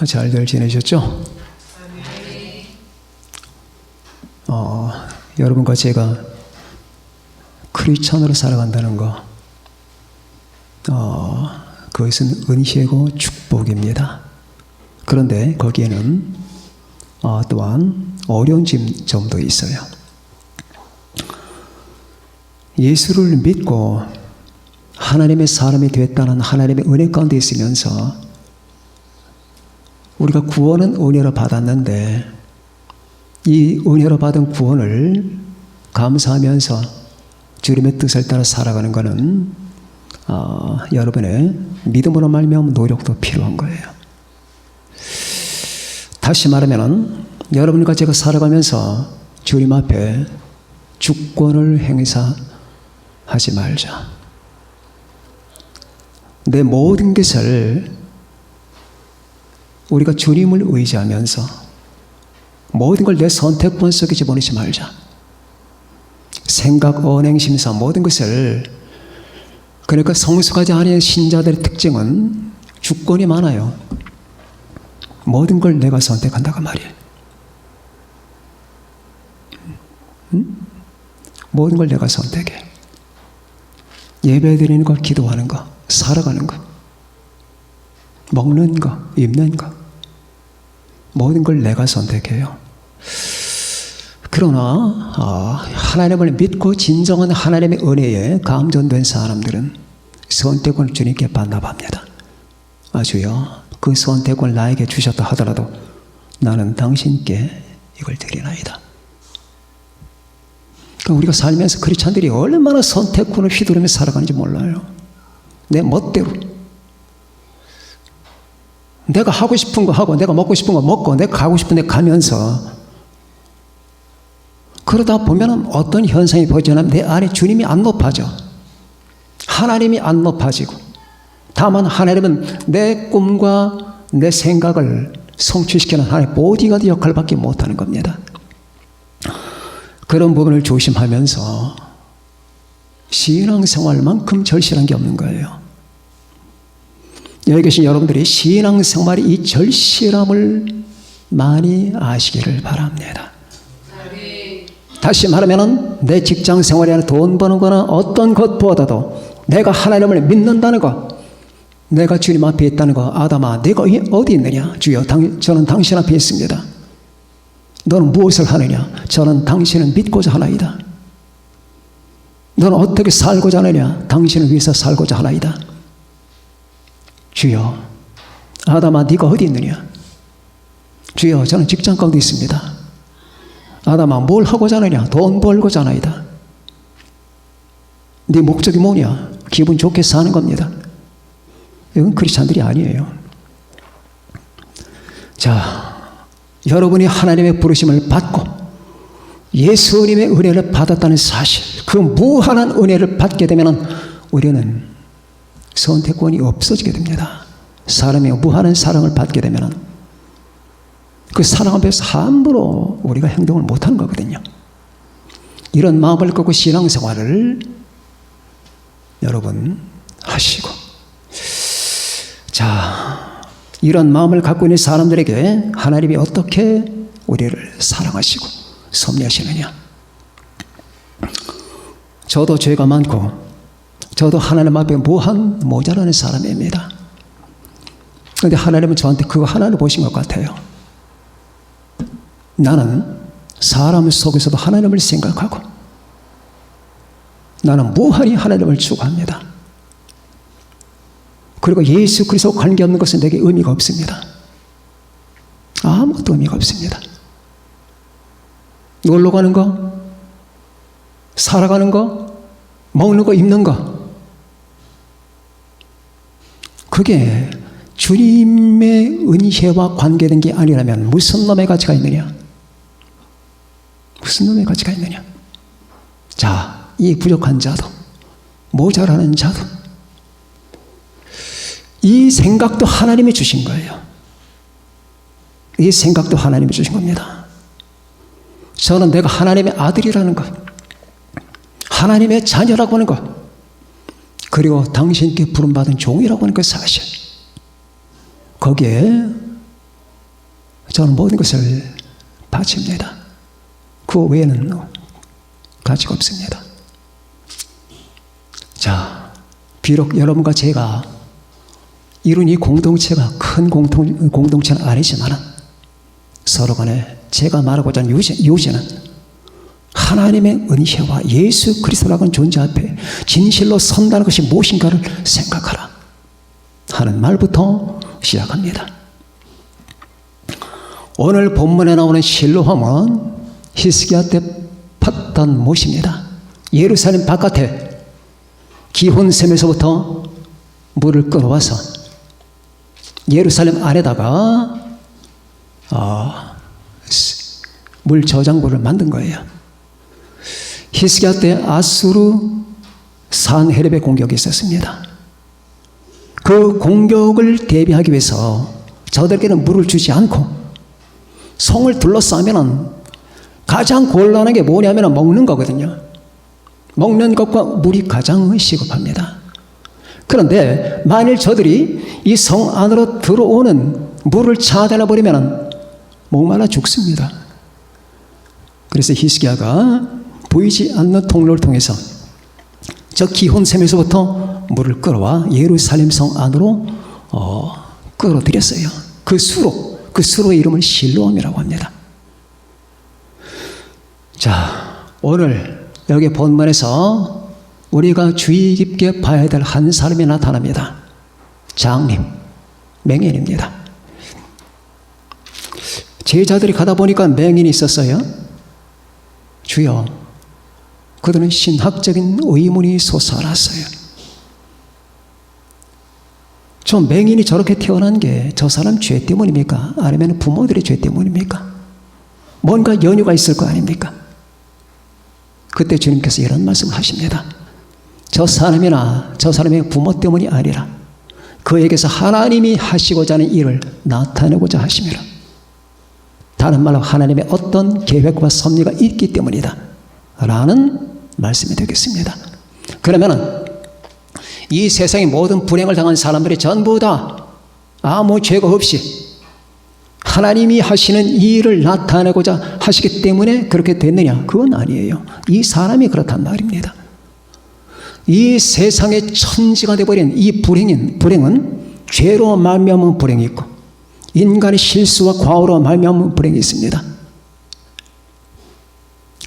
잘들 지내셨죠? 여러분과 제가 크리스천으로 살아간다는 거, 그것은 은혜고 축복입니다. 그런데 거기에는 또한 어려운 점도 있어요. 예수를 믿고 하나님의 사람이 됐다는 하나님의 은혜 가운데 있으면서 우리가 구원은 은혜로 받았는데 이 은혜로 받은 구원을 감사하면서 주님의 뜻을 따라 살아가는 것은 여러분의 믿음으로 말미암은 노력도 필요한 거예요. 다시 말하면 여러분과 제가 살아가면서 주님 앞에 주권을 행사하지 말자. 내 모든 것을 우리가 주님을 의지하면서 모든 걸 내 선택권 속에 집어넣지 말자. 생각, 언행, 심사 모든 것을, 그러니까 성숙하지 않은 신자들의 특징은 주권이 많아요. 모든 걸 내가 선택한다고 말이에요. 모든 걸 내가 선택해. 예배 드리는 거, 기도하는 거, 살아가는 거, 먹는 거, 입는 거, 모든 걸 내가 선택해요. 그러나 하나님을 믿고 진정한 하나님의 은혜에 감전된 사람들은 선택권을 주님께 반납합니다. 주여, 그 선택권을 나에게 주셨다 하더라도 나는 당신께 이걸 드리나이다. 그러니까 우리가 살면서 크리스찬들이 얼마나 선택권을 휘두르며 살아가는지 몰라요. 내 멋대로. 내가 하고 싶은 거 하고, 내가 먹고 싶은 거 먹고, 내가 가고 싶은 데 가면서, 그러다 보면 어떤 현상이 벌어지냐면 내 안에 주님이 안 높아져. 하나님이 안 높아지고, 다만 하나님은 내 꿈과 내 생각을 성취시키는 하나님의 보디가드 역할밖에 못하는 겁니다. 그런 부분을 조심하면서 신앙생활만큼 절실한 게 없는 거예요. 여기 계신 여러분들이 신앙생활의 이 절실함을 많이 아시기를 바랍니다. 다시 말하면 내 직장생활이나 돈 버는 거나 어떤 것보다도 내가 하나님을 믿는다는 것, 내가 주님 앞에 있다는 것. 아담아, 네가 어디 있느냐? 주여, 저는 당신 앞에 있습니다. 너는 무엇을 하느냐? 저는 당신을 믿고자 하나이다. 너는 어떻게 살고자 하느냐? 당신을 위해서 살고자 하나이다. 주여, 아담아, 네가 어디 있느냐? 주여, 저는 직장 가운데 있습니다. 아담아, 뭘 하고자 하느냐? 돈 벌고자 하나이다. 네 목적이 뭐냐? 기분 좋게 사는 겁니다. 이건 크리스찬들이 아니에요. 자, 여러분이 하나님의 부르심을 받고 예수님의 은혜를 받았다는 사실, 그 무한한 은혜를 받게 되면 우리는 선택권이 없어지게 됩니다. 사람이 무한한 사랑을 받게 되면 그 사랑 앞에서 함부로 우리가 행동을 못하는 거거든요. 이런 마음을 갖고 신앙생활을 여러분 하시고, 자, 이런 마음을 갖고 있는 사람들에게 하나님이 어떻게 우리를 사랑하시고 섭리하시느냐. 저도 죄가 많고 저도 하나님 앞에 무한 모자라는 사람입니다. 그런데 하나님은 저한테 그거 하나를 보신 것 같아요. 나는 사람 속에서도 하나님을 생각하고 나는 무한히 하나님을 추구합니다. 그리고 예수 그리스도 관계없는 것은 내게 의미가 없습니다. 아무것도 의미가 없습니다. 놀러 가는 거, 살아가는 거, 먹는 거, 입는 거, 그게 주님의 은혜와 관계된 게 아니라면 무슨 놈의 가치가 있느냐? 무슨 놈의 가치가 있느냐? 자, 이 부족한 자도, 모자라는 자도, 이 생각도 하나님이 주신 거예요. 이 생각도 하나님이 주신 겁니다. 저는 내가 하나님의 아들이라는 것, 하나님의 자녀라고 하는 것, 그리고 당신께 부름받은 종이라고 하는 그 사실, 거기에 저는 모든 것을 바칩니다. 그 외에는 가치가 없습니다. 자, 비록 여러분과 제가 이룬 이 공동체가 큰 공동체는 아니지만 서로 간에 제가 말하고자 하는 요지는 하나님의 은혜와 예수 그리스도라는 존재 앞에 진실로 선다는 것이 무엇인가를 생각하라 하는 말부터 시작합니다. 오늘 본문에 나오는 실로함은 히스기야 때 팠던 못입니다. 예루살렘 바깥에 기혼샘에서부터 물을 끌어와서 예루살렘 안에다가 물 저장고를 만든 거예요. 히스기야 때 아수르 산헤립의 공격이 있었습니다. 그 공격을 대비하기 위해서 저들에게는 물을 주지 않고 성을 둘러싸면 가장 곤란한 게 뭐냐면 먹는 거거든요. 먹는 것과 물이 가장 시급합니다. 그런데 만일 저들이 이 성 안으로 들어오는 물을 차단해버리면 목말라 죽습니다. 그래서 히스기야가 보이지 않는 통로를 통해서 저 기혼샘에서부터 물을 끌어와 예루살렘 성 안으로 끌어들였어요. 그 수로의 이름을 실로암이라고 합니다. 자, 오늘 여기 본문에서 우리가 주의 깊게 봐야 될 한 사람이 나타납니다. 장님, 맹인입니다. 제자들이 가다 보니까 맹인이 있었어요. 주여, 그들은 신학적인 의문이 솟아났어요. 저 맹인이 저렇게 태어난 게 저 사람 죄 때문입니까? 아니면 부모들의 죄 때문입니까? 뭔가 연유가 있을 거 아닙니까? 그때 주님께서 이런 말씀을 하십니다. 저 사람이나 저 사람의 부모 때문이 아니라 그에게서 하나님이 하시고자 하는 일을 나타내고자 하심이라. 다른 말로 하나님의 어떤 계획과 섭리가 있기 때문이다 라는 말씀이 되겠습니다. 그러면 이 세상의 모든 불행을 당한 사람들이 전부 다 아무 죄가 없이 하나님이 하시는 일을 나타내고자 하시기 때문에 그렇게 됐느냐? 그건 아니에요. 이 사람이 그렇단 말입니다. 이 세상의 천지가 되어버린 이 불행은 죄로 말미암은 불행이 있고 인간의 실수와 과오로 말미암은 불행이 있습니다.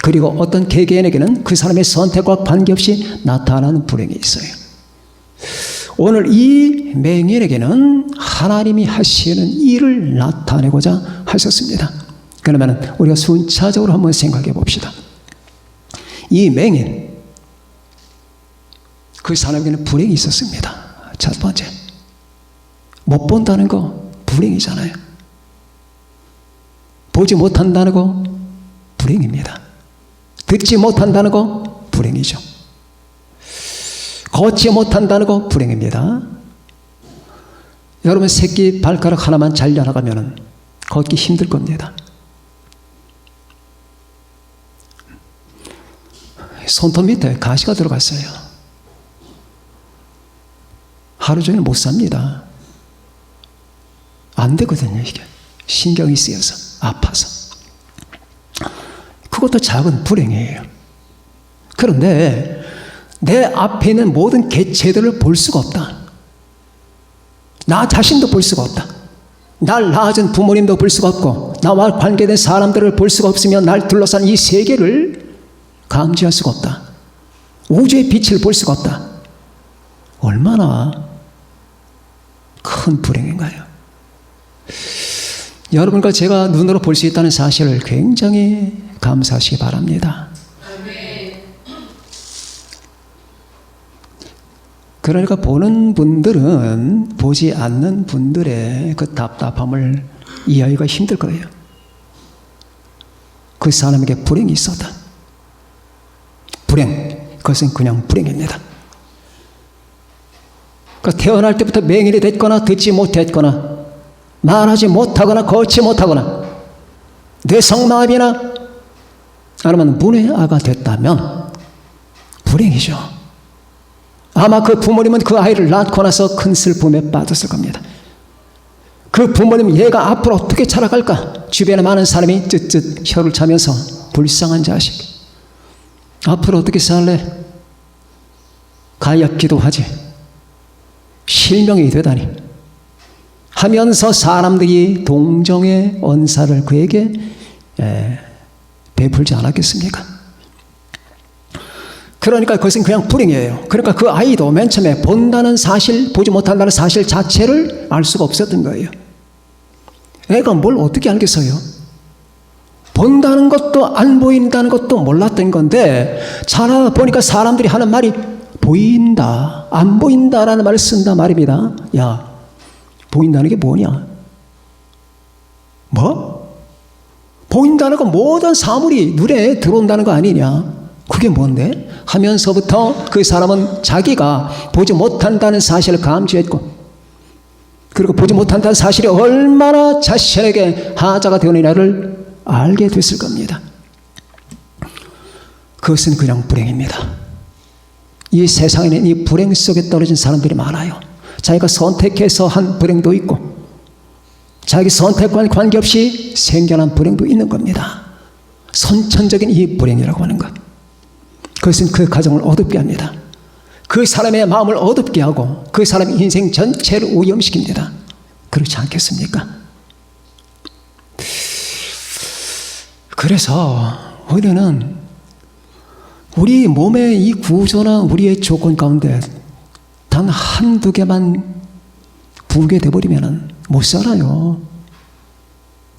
그리고 어떤 개개인에게는 그 사람의 선택과 관계없이 나타나는 불행이 있어요. 오늘 이 맹인에게는 하나님이 하시는 일을 나타내고자 하셨습니다. 그러면 우리가 순차적으로 한번 생각해 봅시다. 이 맹인, 그 사람에게는 불행이 있었습니다. 첫 번째, 못 본다는 거 불행이잖아요. 보지 못한다는 거 불행입니다. 듣지 못한다는 거 불행이죠. 걷지 못한다는 거 불행입니다. 여러분 새끼 발가락 하나만 잘려나가면 걷기 힘들 겁니다. 손톱 밑에 가시가 들어갔어요. 하루 종일 못 삽니다. 안 되거든요, 이게. 신경이 쓰여서, 아파서. 그것도 작은 불행이에요. 그런데 내 앞에 있는 모든 개체들을 볼 수가 없다. 나 자신도 볼 수가 없다. 날 낳아준 부모님도 볼 수가 없고 나와 관계된 사람들을 볼 수가 없으며 날 둘러싼 이 세계를 감지할 수가 없다. 우주의 빛을 볼 수가 없다. 얼마나 큰 불행인가요? 여러분과 제가 눈으로 볼 수 있다는 사실을 굉장히 감사하시기 바랍니다. 그러니까 보는 분들은 보지 않는 분들의 그 답답함을 이해하기가 힘들 거예요. 그 사람에게 불행이 있었다. 불행, 그것은 그냥 불행입니다. 그러니까 태어날 때부터 맹인이 됐거나 듣지 못했거나 말하지 못하거나 걷지 못하거나 뇌성마비나 아니면 문외아가 됐다면 불행이죠. 아마 그 부모님은 그 아이를 낳고 나서 큰 슬픔에 빠졌을 겁니다. 그 부모님 얘가 앞으로 어떻게 자라갈까? 주변에 많은 사람이 쯧쯧 혀를 차면서 불쌍한 자식. 앞으로 어떻게 살래? 가엾기도 하지. 실명이 되다니. 하면서 사람들이 동정의 언사를 그에게 베풀지 않았겠습니까? 그러니까 그것은 그냥 불행이에요. 그러니까 그 아이도 맨 처음에 본다는 사실, 보지 못한다는 사실 자체를 알 수가 없었던 거예요. 애가 뭘 어떻게 알겠어요? 본다는 것도 안 보인다는 것도 몰랐던 건데 자라다 보니까 사람들이 하는 말이 보인다, 안 보인다라는 말을 쓴다 말입니다. 야, 보인다는 게 뭐냐? 뭐? 보인다는 건 모든 사물이 눈에 들어온다는 거 아니냐? 그게 뭔데? 하면서부터 그 사람은 자기가 보지 못한다는 사실을 감지했고, 그리고 보지 못한다는 사실이 얼마나 자신에게 하자가 되느냐를 알게 됐을 겁니다. 그것은 그냥 불행입니다. 이 세상에는 이 불행 속에 떨어진 사람들이 많아요. 자기가 선택해서 한 불행도 있고 자기 선택과는 관계없이 생겨난 불행도 있는 겁니다. 선천적인 이 불행이라고 하는 것, 그것은 그 가정을 어둡게 합니다. 그 사람의 마음을 어둡게 하고 그 사람의 인생 전체를 오염시킵니다. 그렇지 않겠습니까? 그래서 우리는 우리 몸의 이 구조나 우리의 조건 가운데 단 한두 개만 붕괴돼 버리면 못 살아요.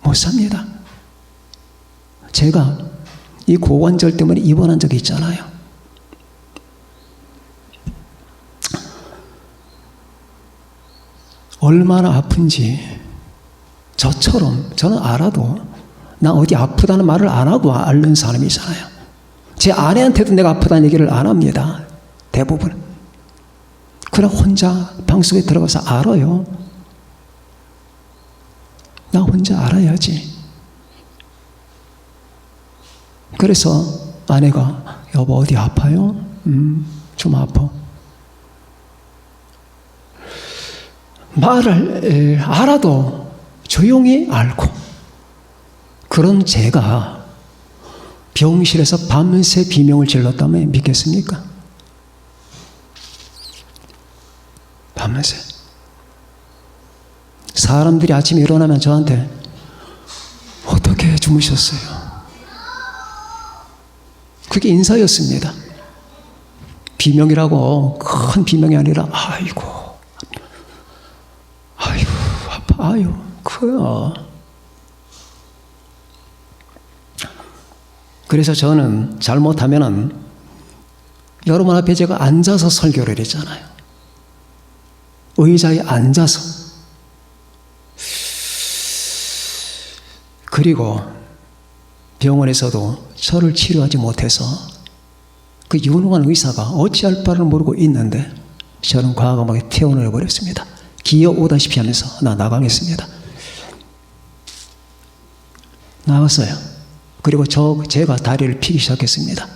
못 삽니다. 제가 이 고관절 때문에 입원한 적이 있잖아요. 얼마나 아픈지 저처럼 저는 알아도 나 어디 아프다는 말을 안 하고 앓는 사람이잖아요. 제 아내한테도 내가 아프다는 얘기를 안 합니다. 대부분. 그냥 혼자 방송에 들어가서 알아요. 나 혼자 알아야지. 그래서 아내가 여보 어디 아파요? 좀 아파. 말을 알아도 조용히 앓고 그런 제가 병실에서 밤새 비명을 질렀다면 믿겠습니까? 밤새. 사람들이 아침에 일어나면 저한테 어떻게 주무셨어요? 그게 인사였습니다. 비명이라고 큰 비명이 아니라 아이고 아파 아유 그래서 저는 잘못하면은 여러분 앞에 제가 앉아서 설교를 했잖아요. 의자에 앉아서. 그리고 병원에서도 저를 치료하지 못해서 그 유능한 의사가 어찌할 바를 모르고 있는데 저는 과감하게 퇴원을 해버렸습니다. 기어오다시피 하면서 나 나가겠습니다. 나갔어요. 그리고 제가 다리를 피기 시작했습니다.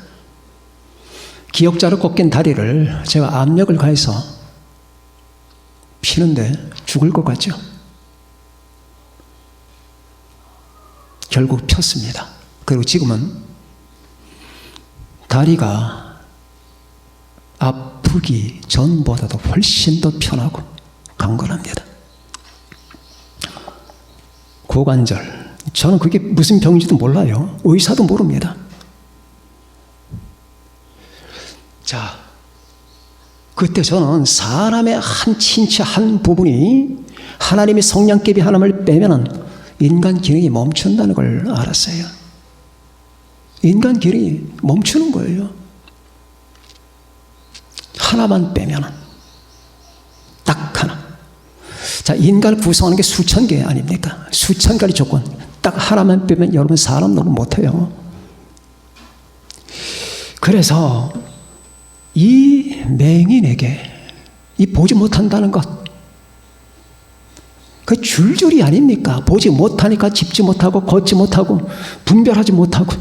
기역자로 꺾인 다리를 제가 압력을 가해서 피는데 죽을 것 같죠? 결국 폈습니다. 그리고 지금은 다리가 아프기 전보다도 훨씬 더 편하고 강건합니다. 고관절. 저는 그게 무슨 병인지도 몰라요. 의사도 모릅니다. 자, 그때 저는 사람의 한 신체 한 부분이 하나님의 성냥개비 하나를 빼면은 인간 기능이 멈춘다는 걸 알았어요. 인간 기능이 멈추는 거예요. 하나만 빼면은 딱 하나. 자, 인간을 구성하는 게 수천 개 아닙니까? 수천 가지 조건. 딱 하나만 빼면 여러분 사람 노릇 못해요. 그래서 이 맹인에게 이 보지 못한다는 것, 그 줄줄이 아닙니까? 보지 못하니까 짚지 못하고 걷지 못하고 분별하지 못하고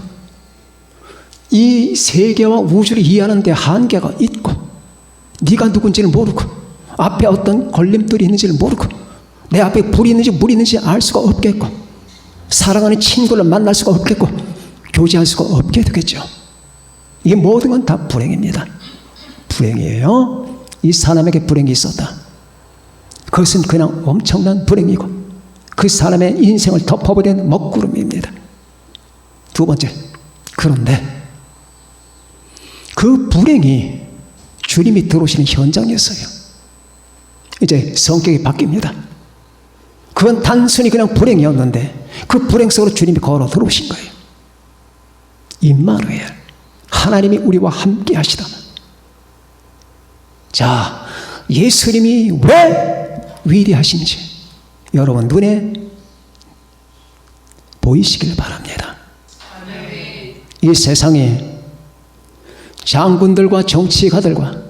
이 세계와 우주를 이해하는 데 한계가 있고 네가 누군지를 모르고 앞에 어떤 걸림돌이 있는지를 모르고 내 앞에 불이 있는지 물이 있는지 알 수가 없겠고, 사랑하는 친구를 만날 수가 없겠고, 교제할 수가 없게 되겠죠. 이게 모든 건 다 불행입니다. 불행이에요. 이 사람에게 불행이 있었다. 그것은 그냥 엄청난 불행이고 그 사람의 인생을 덮어버린 먹구름입니다. 두 번째, 그런데 그 불행이 주님이 들어오시는 현장이었어요. 이제 성격이 바뀝니다. 그건 단순히 그냥 불행이었는데 그 불행 속으로 주님이 걸어 들어오신 거예요. 임마누엘, 하나님이 우리와 함께 하시다. 자, 예수님이 왜 위대하신지 여러분 눈에 보이시길 바랍니다. 이 세상에 장군들과 정치가들과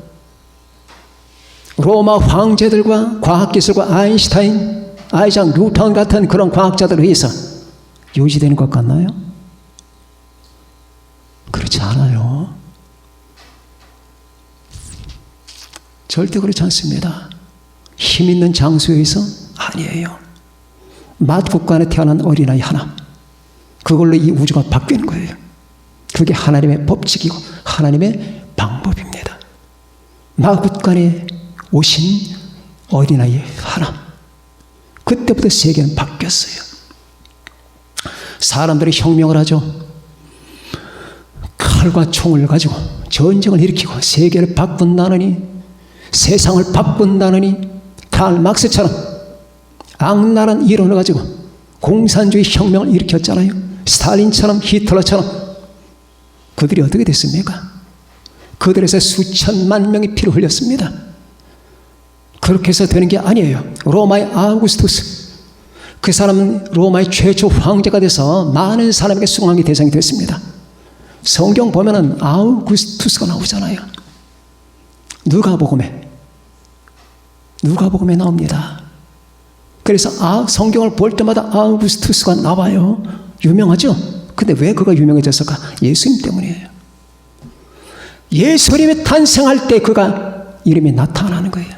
로마 황제들과 과학기술과 아인슈타인, 아이작 뉴턴 같은 그런 과학자들에 의해서 유지되는 것 같나요? 그렇지 않아요. 절대 그렇지 않습니다. 힘 있는 장소에서 아니에요. 마국간에 태어난 어린아이 하나, 그걸로 이 우주가 바뀌는 거예요. 그게 하나님의 법칙이고 하나님의 방법입니다. 마국간에 오신 어린아이 하나, 그때부터 세계는 바뀌었어요. 사람들이 혁명을 하죠. 칼과 총을 가지고 전쟁을 일으키고 세계를 바꾼다느니, 세상을 바꾼다느니, 칼 막스처럼 악랄한 이론을 가지고 공산주의 혁명을 일으켰잖아요. 스탈린처럼, 히틀러처럼. 그들이 어떻게 됐습니까? 그들에서 수천만 명이 피를 흘렸습니다. 그렇게 해서 되는 게 아니에요. 로마의 아우구스투스, 그 사람은 로마의 최초 황제가 돼서 많은 사람에게 숭앙의 대상이 됐습니다. 성경 보면은 아우구스투스가 나오잖아요. 누가복음에 나옵니다. 그래서 성경을 볼 때마다 아우구스투스가 나와요. 유명하죠? 근데 왜 그가 유명해졌을까? 예수님 때문이에요. 예수님이 탄생할 때 그가 이름이 나타나는 거예요.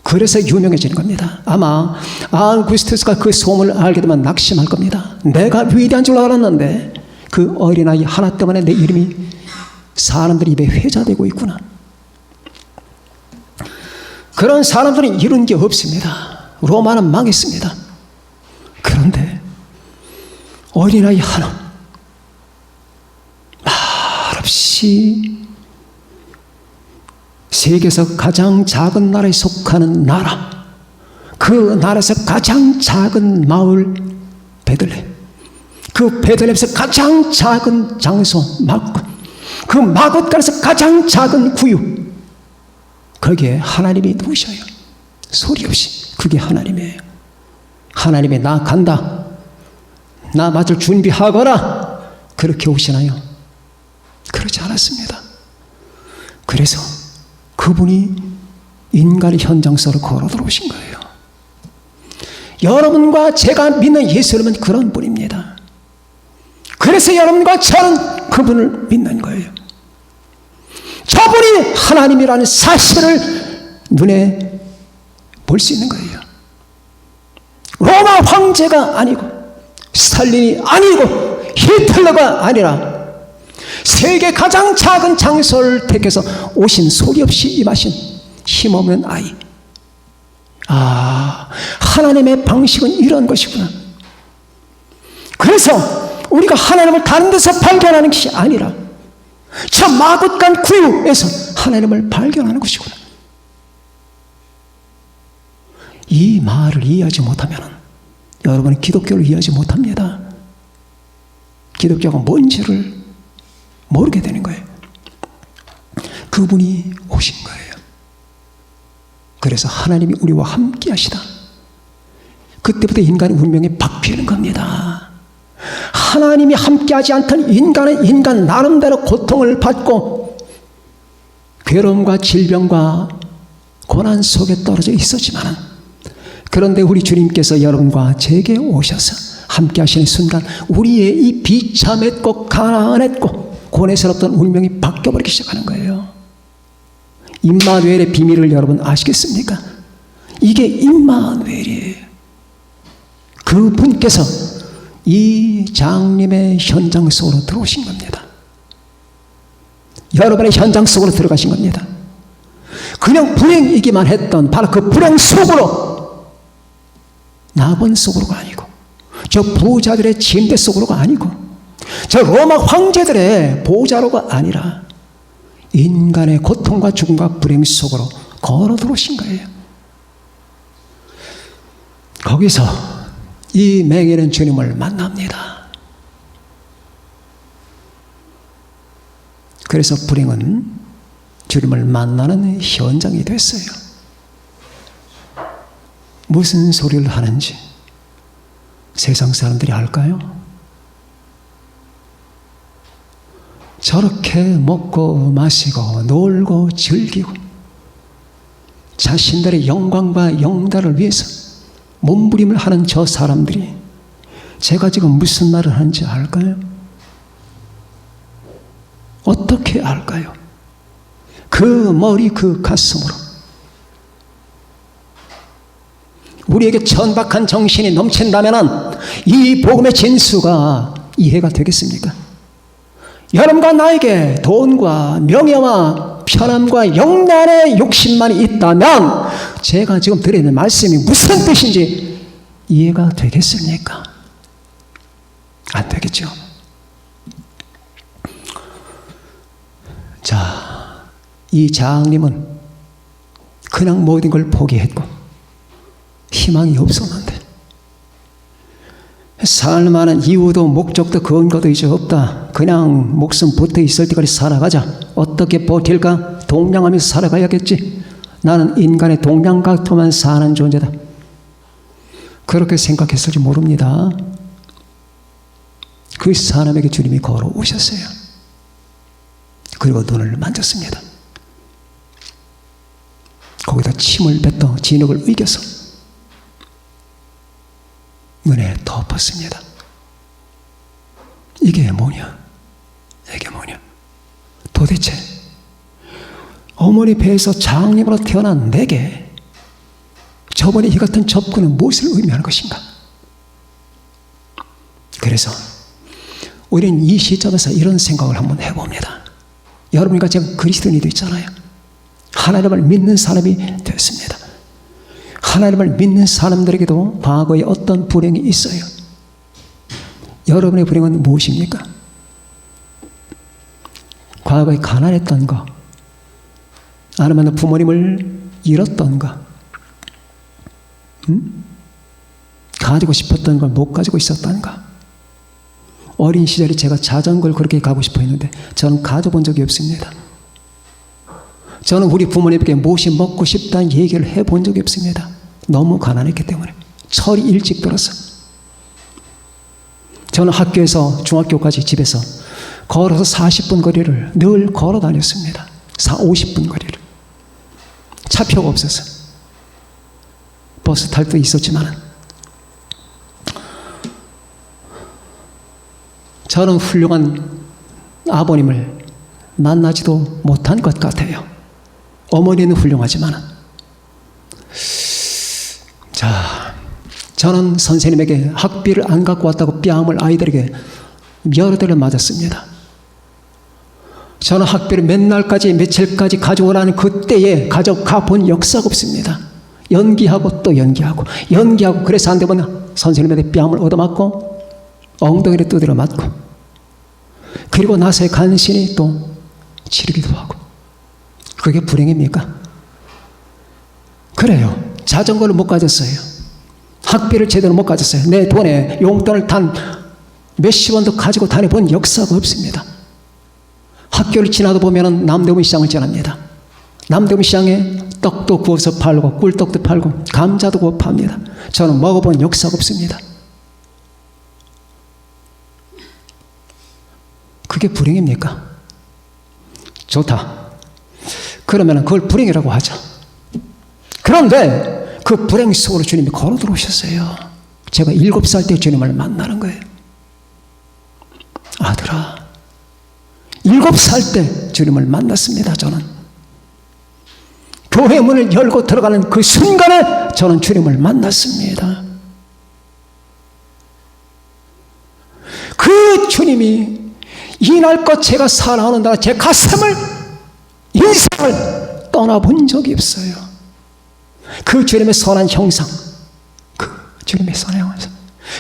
그래서 유명해지는 겁니다. 아마 아우구스투스가 그 소문을 알게 되면 낙심할 겁니다. 내가 위대한 줄 알았는데 그 어린아이 하나 때문에 내 이름이 사람들 입에 회자되고 있구나. 그런 사람들은 이룬 게 없습니다. 로마는 망했습니다. 그런데 어린아이 하나, 말없이 세계에서 가장 작은 나라에 속하는 나라, 그 나라에서 가장 작은 마을 베들레헴, 그 베들레헴에서 가장 작은 장소 마굿, 그 마굿간에서 가장 작은 구유, 거기에 하나님이 누우셔요. 소리 없이. 그게 하나님이에요. 하나님이 나 간다, 나 맞을 준비하거라, 그렇게 오시나요? 그렇지 않았습니다. 그래서 그분이 인간의 현장 속으로 걸어 들어오신 거예요. 여러분과 제가 믿는 예수님은 그런 분입니다. 그래서 여러분과 저는 그분을 믿는 거예요. 저분이 하나님이라는 사실을 눈에 볼 수 있는 거예요. 로마 황제가 아니고, 스탈린이 아니고, 히틀러가 아니라 세계 가장 작은 장소를 택해서 오신, 소리 없이 임하신 힘없는 아이. 하나님의 방식은 이런 것이구나. 그래서 우리가 하나님을 다른 데서 발견하는 것이 아니라 저 마굿간 구유에서 하나님을 발견하는 것이구나. 이 말을 이해하지 못하면 여러분은 기독교를 이해하지 못합니다. 기독교가 뭔지를 모르게 되는 거예요. 그분이 오신 거예요. 그래서 하나님이 우리와 함께 하시다. 그때부터 인간의 운명이 바뀌는 겁니다. 하나님이 함께하지 않던 인간은 인간 나름대로 고통을 받고 괴로움과 질병과 고난 속에 떨어져 있었지만, 그런데 우리 주님께서 여러분과 제게 오셔서 함께 하시는 순간 우리의 이 비참했고 가난했고 고뇌스럽던 운명이 바뀌어버리기 시작하는 거예요. 임마누엘의 비밀을 여러분 아시겠습니까? 이게 임마누엘이에요. 그분께서 이 장님의 현장 속으로 들어오신 겁니다. 여러분의 현장 속으로 들어가신 겁니다. 그냥 불행이기만 했던 바로 그 불행 속으로, 낙원 속으로가 아니고, 저 부자들의 침대 속으로가 아니고, 저 로마 황제들의 보좌로가 아니라 인간의 고통과 죽음과 불행 속으로 걸어 들어오신 거예요. 거기서 이 맹인은 주님을 만납니다. 그래서 불행은 주님을 만나는 현장이 됐어요. 무슨 소리를 하는지 세상 사람들이 알까요? 저렇게 먹고 마시고 놀고 즐기고 자신들의 영광과 영달을 위해서 몸부림을 하는 저 사람들이 제가 지금 무슨 말을 하는지 알까요? 어떻게 알까요? 그 머리 그 가슴으로 우리에게 천박한 정신이 넘친다면 이 복음의 진수가 이해가 되겠습니까? 여러분과 나에게 돈과 명예와 편함과 영란의 욕심만이 있다면 제가 지금 드리는 말씀이 무슨 뜻인지 이해가 되겠습니까? 안 되겠죠. 자, 이 장님은 그냥 모든 걸 포기했고 희망이 없었는데 살만한 이유도 목적도 근거도 이제 없다. 그냥 목숨 붙어 있을 때까지 살아가자. 어떻게 버틸까? 동냥하면서 살아가야겠지. 나는 인간의 동냥각토만 사는 존재다. 그렇게 생각했을지 모릅니다. 그 사람에게 주님이 걸어오셨어요. 그리고 눈을 만졌습니다. 거기다 침을 뱉어 진흙을 으겨서 눈에 덮었습니다. 이게 뭐냐? 이게 뭐냐? 도대체 어머니 배에서 장님으로 태어난 내게 저번에 이 같은 접근은 무엇을 의미하는 것인가? 그래서 우리는 이 시점에서 이런 생각을 한번 해봅니다. 여러분과 제가 그리스도인이 됐잖아요. 하나님을 믿는 사람이 됐습니다. 하나님을 믿는 사람들에게도 과거에 어떤 불행이 있어요. 여러분의 불행은 무엇입니까? 과거에 가난했던 거, 아니면 부모님을 잃었던 거, 가지고 싶었던 걸 못 가지고 있었던 거. 어린 시절에 제가 자전거를 그렇게 가고 싶어 했는데 저는 가져본 적이 없습니다. 저는 우리 부모님에게 무엇이 먹고 싶다는 얘기를 해본 적이 없습니다. 너무 가난했기 때문에. 철이 일찍 들어서. 저는 학교에서 중학교까지 집에서 걸어서 40분 거리를 늘 걸어 다녔습니다. 50분 거리를. 차표가 없어서. 버스 탈 때 있었지만 저는 훌륭한 아버님을 만나지도 못한 것 같아요. 어머니는 훌륭하지만. 자, 저는 선생님에게 학비를 안 갖고 왔다고 뺨을 아이들에게 여러 대를 맞았습니다. 저는 학비를 몇 날까지 며칠까지 가져오라는 그때에 가져가 본 역사가 없습니다. 연기하고 또 연기하고 그래서 안 되면 선생님한테 뺨을 얻어맞고 엉덩이를 두드려 맞고 그리고 나서의 간신히 또 치르기도 하고. 그게 불행입니까? 그래요. 자전거를 못 가졌어요. 학비를 제대로 못 가졌어요. 내 돈에 용돈을 단 몇십 원도 가지고 다녀본 역사가 없습니다. 학교를 지나다 보면 남대문 시장을 지납니다. 남대문 시장에 떡도 구워서 팔고 꿀떡도 팔고 감자도 구워 팝니다. 저는 먹어본 역사가 없습니다. 그게 불행입니까? 좋다. 그러면 그걸 불행이라고 하자. 그런데 그 불행 속으로 주님이 걸어 들어오셨어요. 제가 7살 때 주님을 만나는 거예요. 아들아, 7살 때 주님을 만났습니다. 저는 교회 문을 열고 들어가는 그 순간에 저는 주님을 만났습니다. 그 주님이 이날껏 제가 살아오는 동안 제 가슴을, 인생을 떠나본 적이 없어요. 그 주님의 선한 형상, 그 주님의 선한 형상,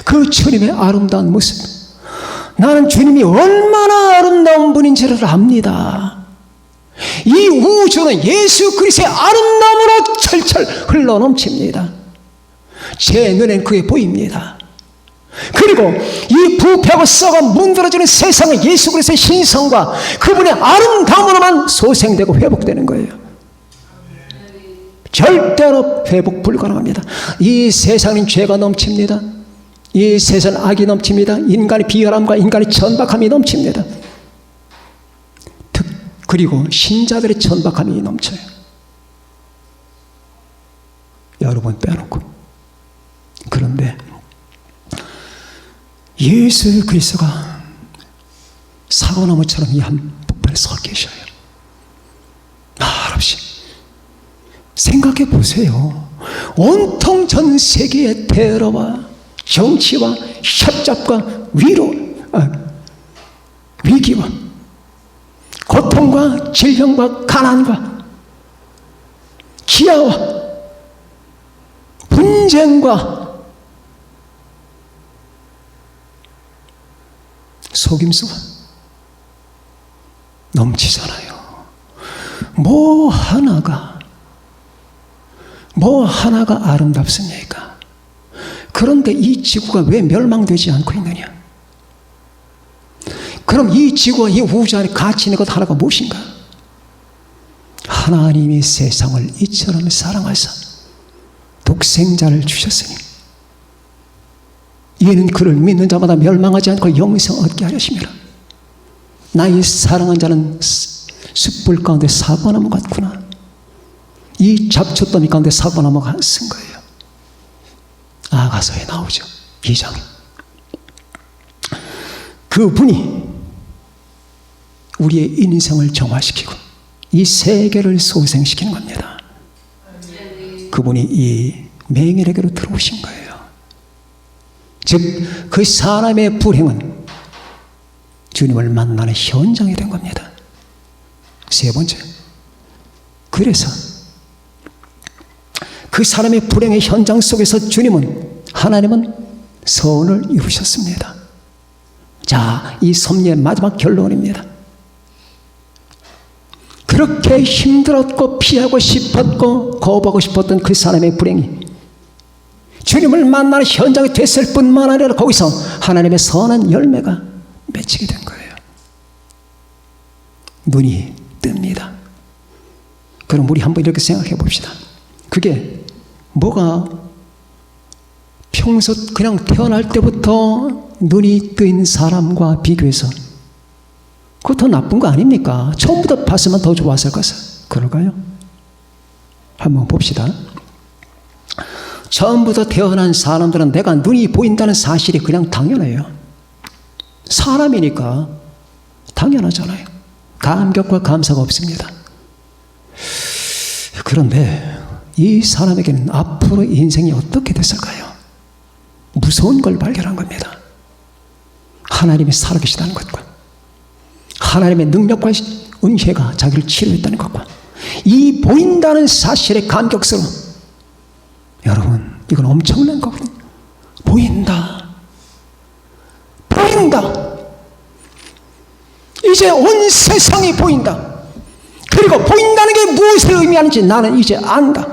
그 주님의 아름다운 모습, 나는 주님이 얼마나 아름다운 분인지를 압니다. 이 우주는 예수 그리스도의 아름다움으로 철철 흘러넘칩니다. 제 눈엔 그게 보입니다. 그리고 이 부패하고 썩어 문드러지는 세상의 예수 그리스도의 신성과 그분의 아름다움으로만 소생되고 회복되는 거예요. 절대로 회복 불가능합니다. 이 세상은 죄가 넘칩니다. 이 세상은 악이 넘칩니다. 인간의 비열함과 인간의 천박함이 넘칩니다. 그리고 신자들의 천박함이 넘쳐요. 여러분 빼놓고. 그런데 예수 그리스도가 사고나무처럼 이 한복판에 서 계셔요. 말없이. 생각해 보세요. 온통 전 세계의 테러와 정치와 협잡과 위기와 고통과 질병과 가난과 기아와 분쟁과 속임수가 넘치잖아요. 뭐 하나가 아름답습니까? 그런데 이 지구가 왜 멸망되지 않고 있느냐? 그럼 이 지구와 이 우주 안에 가치 있는 것 하나가 무엇인가? 하나님이 세상을 이처럼 사랑하사 독생자를 주셨으니 이는 그를 믿는 자마다 멸망하지 않고 영생 얻게 하려심이라. 나의 사랑한 자는 숯불 가운데 사과나무 같구나. 이 잡초더미 가운데 사과나무가 쓴 거예요. 아가서에 나오죠. 2장에. 그분이 우리의 인생을 정화시키고 이 세계를 소생시키는 겁니다. 그분이 이 맹인에게로 들어오신 거예요. 즉 그 사람의 불행은 주님을 만나는 현장이 된 겁니다. 세 번째, 그래서 그 사람의 불행의 현장 속에서 하나님은 선을 이루셨습니다. 자, 이 섭리의 마지막 결론입니다. 그렇게 힘들었고 피하고 싶었고 거부하고 싶었던 그 사람의 불행이 주님을 만나는 현장이 됐을 뿐만 아니라 거기서 하나님의 선한 열매가 맺히게 된 거예요. 눈이 뜹니다. 그럼 우리 한번 이렇게 생각해 봅시다. 그게 뭐가 평소 그냥 태어날 때부터 눈이 뜨인 사람과 비교해서 그거 더 나쁜 거 아닙니까? 처음부터 봤으면 더 좋았을 것을. 그럴까요? 한번 봅시다. 처음부터 태어난 사람들은 내가 눈이 보인다는 사실이 그냥 당연해요. 사람이니까 당연하잖아요. 감격과 감사가 없습니다. 그런데 이 사람에게는 앞으로 인생이 어떻게 됐을까요? 무서운 걸 발견한 겁니다. 하나님이 살아계시다는 것과 하나님의 능력과 은혜가 자기를 치료했다는 것과 이 보인다는 사실의 감격스러움. 여러분, 이건 엄청난 거거든요. 보인다. 이제 온 세상이 보인다. 그리고 보인다는 게 무엇을 의미하는지 나는 이제 안다.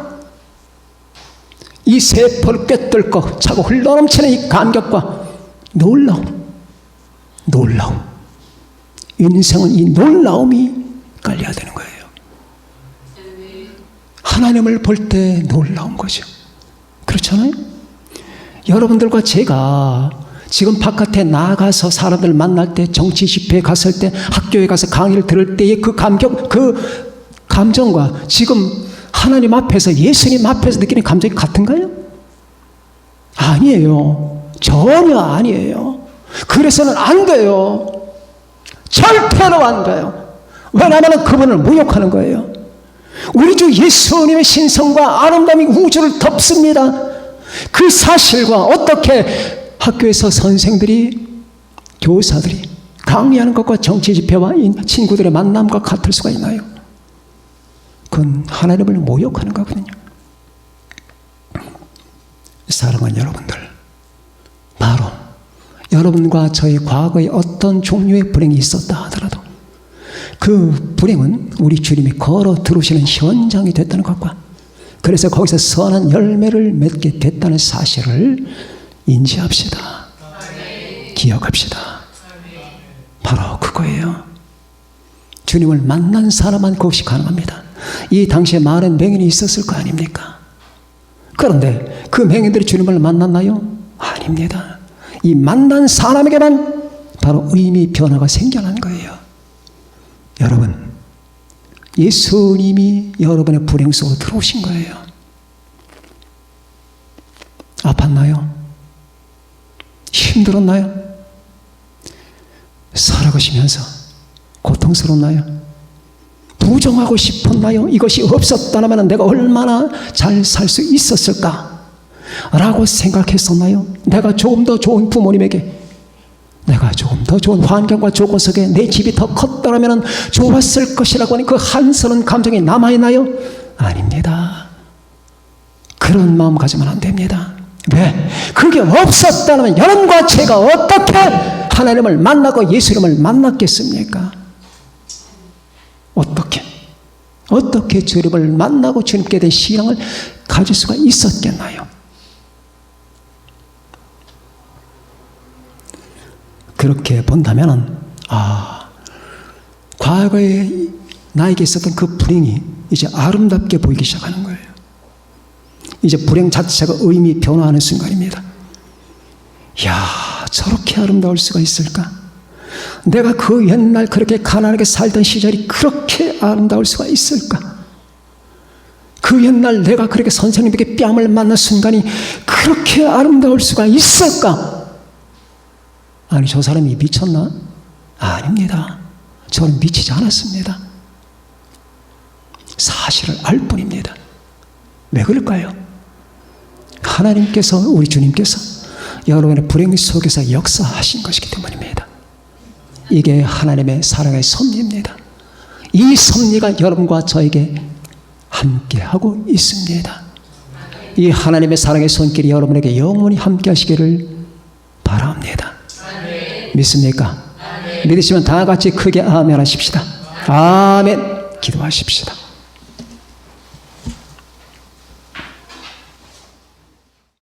이 세포를 꿰뚫고 차고 흘러넘치는 이 감격과 놀라움. 인생은 이 놀라움이 깔려야 되는 거예요. 하나님을 볼 때 놀라운 거죠. 그렇잖아요? 여러분들과 제가 지금 바깥에 나가서 사람들 만날 때, 정치 집회에 갔을 때, 학교에 가서 강의를 들을 때의 그 감격, 그 감정과 지금 하나님 앞에서, 예수님 앞에서 느끼는 감정이 같은가요? 아니에요. 전혀 아니에요. 그래서는 안 돼요. 절대로 안 돼요. 왜냐하면 그분을 모욕하는 거예요. 우리 주 예수님의 신성과 아름다움이 우주를 덮습니다. 그 사실과 어떻게 학교에서 선생들이, 교사들이 강의하는 것과 정치 집회와 친구들의 만남과 같을 수가 있나요? 그건 하나님을 모욕하는 거거든요. 사랑하는 여러분들, 바로 여러분과 저의 과거에 어떤 종류의 불행이 있었다 하더라도 그 불행은 우리 주님이 걸어 들어오시는 현장이 됐다는 것과, 그래서 거기서 선한 열매를 맺게 됐다는 사실을 인지합시다. 기억합시다. 바로 그거예요. 주님을 만난 사람만 그것이 가능합니다. 이 당시에 많은 맹인이 있었을 거 아닙니까? 그런데 그 맹인들이 주님을 만났나요? 아닙니다. 이 만난 사람에게만 바로 의미 변화가 생겨난 거예요. 여러분, 예수님이 여러분의 불행 속으로 들어오신 거예요. 아팠나요? 힘들었나요? 살아가시면서 고통스럽나요? 부정하고 싶었나요? 이것이 없었다면 내가 얼마나 잘 살 수 있었을까? 라고 생각했었나요? 내가 조금 더 좋은 부모님에게, 내가 조금 더 좋은 환경과 조건 속에 내 집이 더 컸더라면 좋았을 것이라고 하는 그 한스러운 감정이 남아있나요? 아닙니다. 그런 마음 가지면 안 됩니다. 왜? 그게 없었다면 여러분과 제가 어떻게 하나님을 만나고 예수님을 만났겠습니까? 어떻게 주님을 만나고 주님께 대한 신앙을 가질 수가 있었겠나요? 그렇게 본다면 과거에 나에게 있었던 그 불행이 이제 아름답게 보이기 시작하는 거예요. 이제 불행 자체가 의미 변화하는 순간입니다. 야, 저렇게 아름다울 수가 있을까? 내가 그 옛날 그렇게 가난하게 살던 시절이 그렇게 아름다울 수가 있을까? 그 옛날 내가 그렇게 선생님에게 뺨을 맞는 순간이 그렇게 아름다울 수가 있을까? 아니, 저 사람이 미쳤나? 아닙니다. 저는 미치지 않았습니다. 사실을 알 뿐입니다. 왜 그럴까요? 하나님께서, 우리 주님께서 여러분의 불행 속에서 역사하신 것이기 때문입니다. 이게 하나님의 사랑의 섭리입니다. 이 섭리가 여러분과 저에게 함께하고 있습니다. 이 하나님의 사랑의 손길이 여러분에게 영원히 함께 하시기를 바랍니다. 믿습니까? 믿으시면 다 같이 크게 아멘 하십시다. 아멘. 기도하십시다.